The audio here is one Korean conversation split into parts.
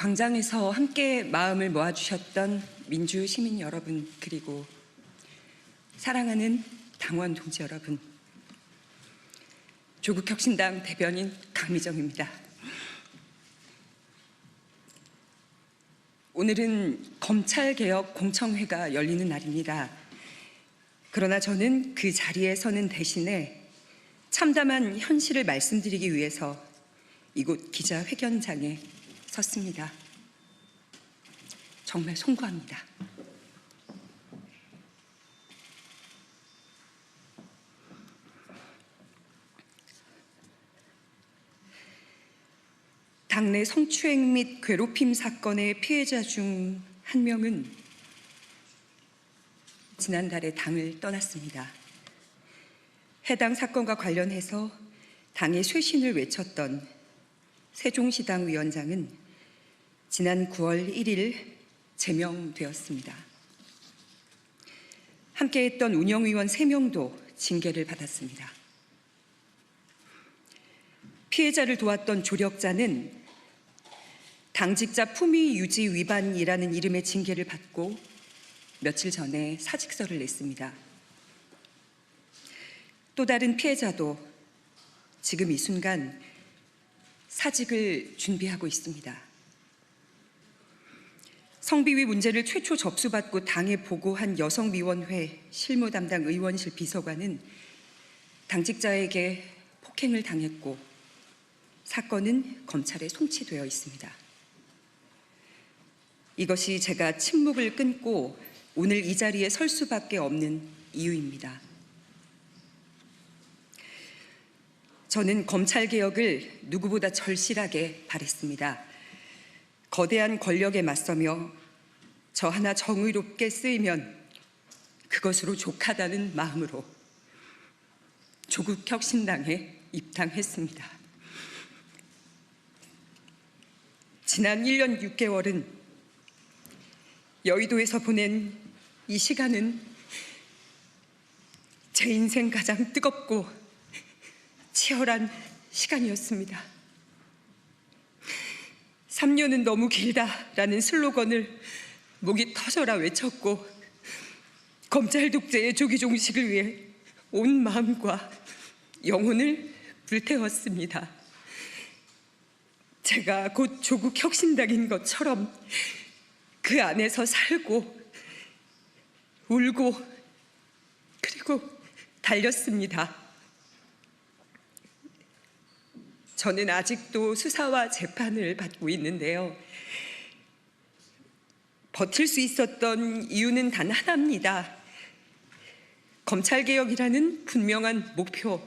광장에서 함께 마음을 모아주셨던 민주 시민 여러분, 그리고 사랑하는 당원 동지 여러분, 조국혁신당 대변인 강미정입니다. 오늘은 검찰개혁 공청회가 열리는 날입니다. 그러나 저는 그 자리에 서는 대신에 참담한 현실을 말씀드리기 위해서 이곳 기자회견장에 섰습니다. 정말 송구합니다. 당내 성추행 및 괴롭힘 사건의 피해자 중 한 명은 지난달에 당을 떠났습니다. 해당 사건과 관련해서 당의 쇄신을 외쳤던 세종시당 위원장은 지난 9월 1일 제명되었습니다. 함께했던 운영위원 3명도 징계를 받았습니다. 피해자를 도왔던 조력자는 당직자 품위 유지 위반이라는 이름의 징계를 받고 며칠 전에 사직서를 냈습니다. 또 다른 피해자도 지금 이 순간 사직을 준비하고 있습니다. 성비위 문제를 최초 접수받고 당에 보고한 여성위원회 실무 담당 의원실 비서관은 당직자에게 폭행을 당했고 사건은 검찰에 송치되어 있습니다. 이것이 제가 침묵을 끊고 오늘 이 자리에 설 수밖에 없는 이유입니다. 저는 검찰개혁을 누구보다 절실하게 바랬습니다. 거대한 권력에 맞서며 저 하나 정의롭게 쓰이면 그것으로 족하다는 마음으로 조국혁신당에 입당했습니다. 지난 1년 6개월은 여의도에서 보낸 이 시간은 제 인생 가장 뜨겁고 치열한 시간이었습니다. 3년은 너무 길다라는 슬로건을 목이 터져라 외쳤고 검찰 독재의 조기 종식을 위해 온 마음과 영혼을 불태웠습니다. 제가 곧 조국 혁신당인 것처럼 그 안에서 살고 울고 그리고 달렸습니다. 저는 아직도 수사와 재판을 받고 있는데요. 버틸 수 있었던 이유는 단 하나입니다. 검찰개혁이라는 분명한 목표,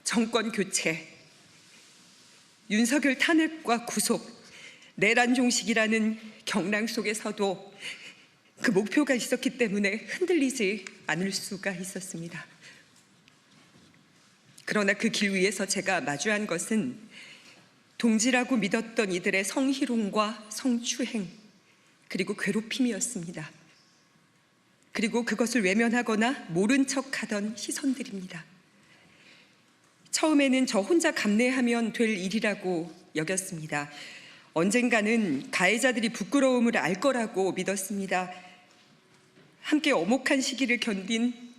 정권 교체, 윤석열 탄핵과 구속, 내란 종식이라는 경랑 속에서도 그 목표가 있었기 때문에 흔들리지 않을 수가 있었습니다. 그러나 그 길 위에서 제가 마주한 것은 동지라고 믿었던 이들의 성희롱과 성추행, 그리고 괴롭힘이었습니다. 그리고 그것을 외면하거나 모른 척하던 시선들입니다. 처음에는 저 혼자 감내하면 될 일이라고 여겼습니다. 언젠가는 가해자들이 부끄러움을 알 거라고 믿었습니다. 함께 엄혹한 시기를 견딘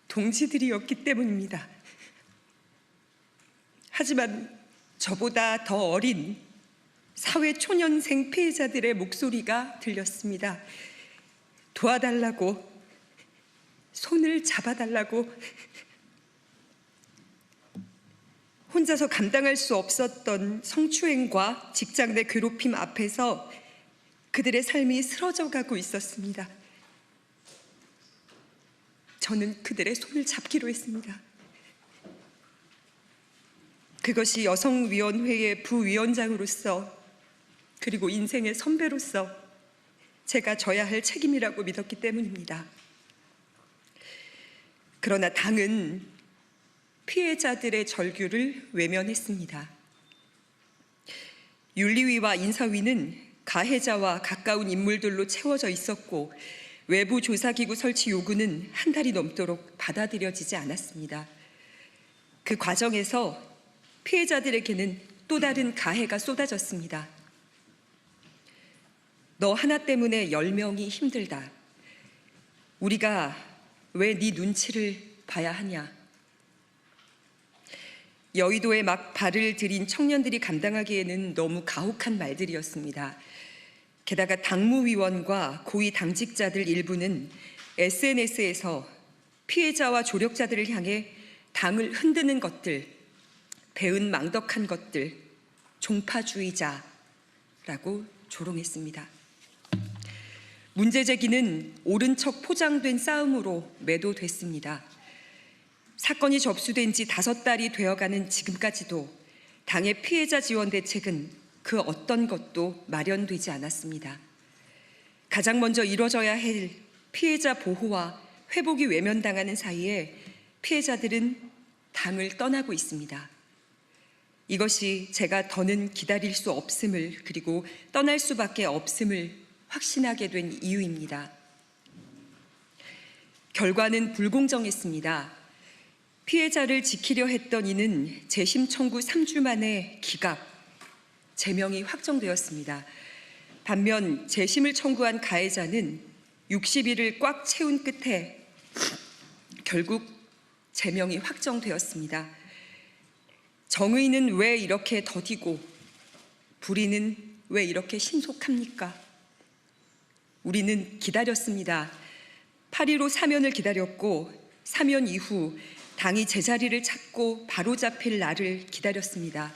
동지들이었기 때문입니다. 하지만 저보다 더 어린 사회 초년생 피해자들의 목소리가 들렸습니다. 도와달라고, 손을 잡아달라고, 혼자서 감당할 수 없었던 성추행과 직장 내 괴롭힘 앞에서 그들의 삶이 쓰러져 가고 있었습니다. 저는 그들의 손을 잡기로 했습니다. 그것이 여성위원회의 부위원장으로서 그리고 인생의 선배로서 제가 져야 할 책임이라고 믿었기 때문입니다. 그러나 당은 피해자들의 절규를 외면했습니다. 윤리위와 인사위는 가해자와 가까운 인물들로 채워져 있었고 외부 조사기구 설치 요구는 한 달이 넘도록 받아들여지지 않았습니다. 그 과정에서 피해자들에게는 또 다른 가해가 쏟아졌습니다. 너 하나 때문에 10명이 힘들다. 우리가 왜 네 눈치를 봐야 하냐. 여의도에 막 발을 들인 청년들이 감당하기에는 너무 가혹한 말들이었습니다. 게다가 당무위원과 고위 당직자들 일부는 SNS에서 피해자와 조력자들을 향해 당을 흔드는 것들, 배은망덕한 것들, 종파주의자라고 조롱했습니다. 문제 제기는 옳은 척 포장된 싸움으로 매도됐습니다. 사건이 접수된 지 5달이 되어가는 지금까지도 당의 피해자 지원 대책은 그 어떤 것도 마련되지 않았습니다. 가장 먼저 이뤄져야 할 피해자 보호와 회복이 외면당하는 사이에 피해자들은 당을 떠나고 있습니다. 이것이 제가 더는 기다릴 수 없음을, 그리고 떠날 수밖에 없음을 확신하게 된 이유입니다. 결과는 불공정했습니다. 피해자를 지키려 했던 이는 재심 청구 3주 만에 기각, 제명이 확정되었습니다. 반면 재심을 청구한 가해자는 60일을 꽉 채운 끝에 결국 제명이 확정되었습니다. 정의는 왜 이렇게 더디고 불의는 왜 이렇게 신속합니까? 우리는 기다렸습니다. 8.15 사면을 기다렸고 사면 이후 당이 제자리를 찾고 바로잡힐 날을 기다렸습니다.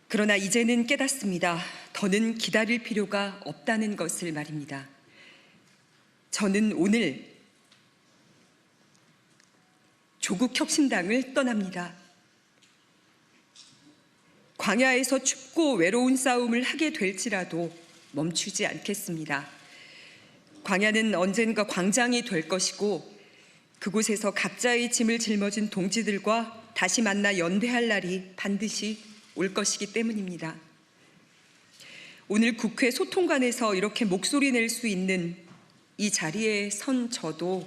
그러나 이제는 깨닫습니다. 더는 기다릴 필요가 없다는 것을 말입니다. 저는 오늘 조국혁신당을 떠납니다. 광야에서 춥고 외로운 싸움을 하게 될지라도 멈추지 않겠습니다. 광야는 언젠가 광장이 될 것이고 그곳에서 각자의 짐을 짊어진 동지들과 다시 만나 연대할 날이 반드시 올 것이기 때문입니다. 오늘 국회 소통관에서 이렇게 목소리 낼 수 있는 이 자리에 선 저도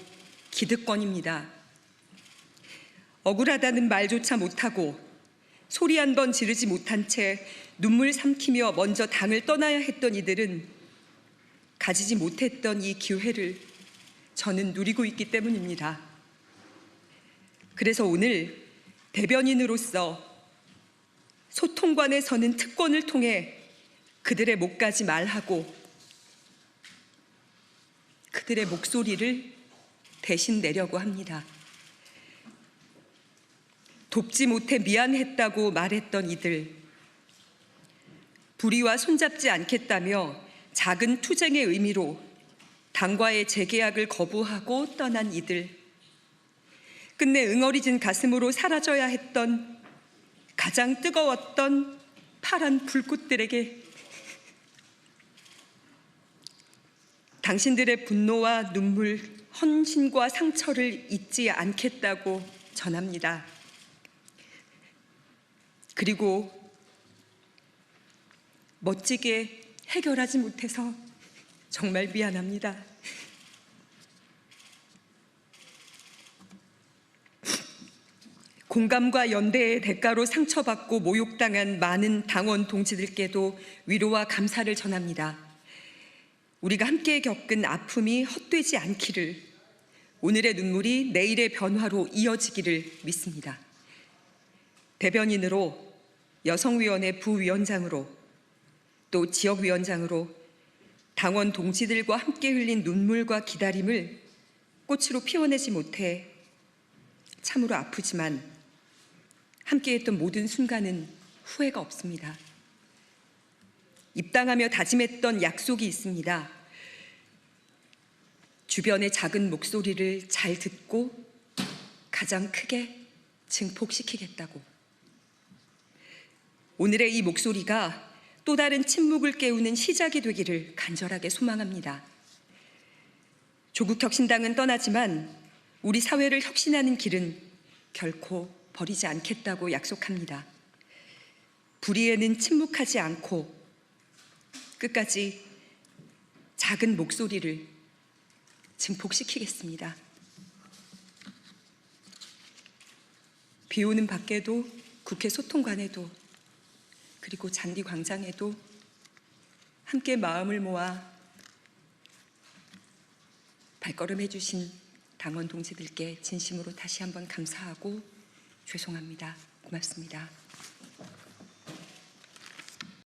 기득권입니다. 억울하다는 말조차 못하고 소리 한 번 지르지 못한 채 눈물 삼키며 먼저 당을 떠나야 했던 이들은 가지지 못했던 이 기회를 저는 누리고 있기 때문입니다. 그래서 오늘 대변인으로서 소통관에 서는 특권을 통해 그들의 목까지 말하고 그들의 목소리를 대신 내려고 합니다. 돕지 못해 미안했다고 말했던 이들, 불의와 손잡지 않겠다며 작은 투쟁의 의미로 당과의 재계약을 거부하고 떠난 이들, 끝내 응어리진 가슴으로 사라져야 했던 가장 뜨거웠던 파란 불꽃들에게 당신들의 분노와 눈물, 헌신과 상처를 잊지 않겠다고 전합니다. 그리고 멋지게 해결하지 못해서 정말 미안합니다. 공감과 연대의 대가로 상처받고 모욕당한 많은 당원 동지들께도 위로와 감사를 전합니다. 우리가 함께 겪은 아픔이 헛되지 않기를, 오늘의 눈물이 내일의 변화로 이어지기를 믿습니다. 대변인으로, 여성위원회 부위원장으로, 또 지역위원장으로 당원 동지들과 함께 흘린 눈물과 기다림을 꽃으로 피워내지 못해 참으로 아프지만 함께했던 모든 순간은 후회가 없습니다. 입당하며 다짐했던 약속이 있습니다. 주변의 작은 목소리를 잘 듣고 가장 크게 증폭시키겠다고. 오늘의 이 목소리가 또 다른 침묵을 깨우는 시작이 되기를 간절하게 소망합니다. 조국혁신당은 떠나지만 우리 사회를 혁신하는 길은 결코 버리지 않겠다고 약속합니다. 불의에는 침묵하지 않고 끝까지 작은 목소리를 증폭시키겠습니다. 비 오는 밖에도, 국회 소통관에도, 그리고 잔디광장에도 함께 마음을 모아 발걸음해 주신 당원 동지들께 진심으로 다시 한번 감사하고 죄송합니다. 고맙습니다.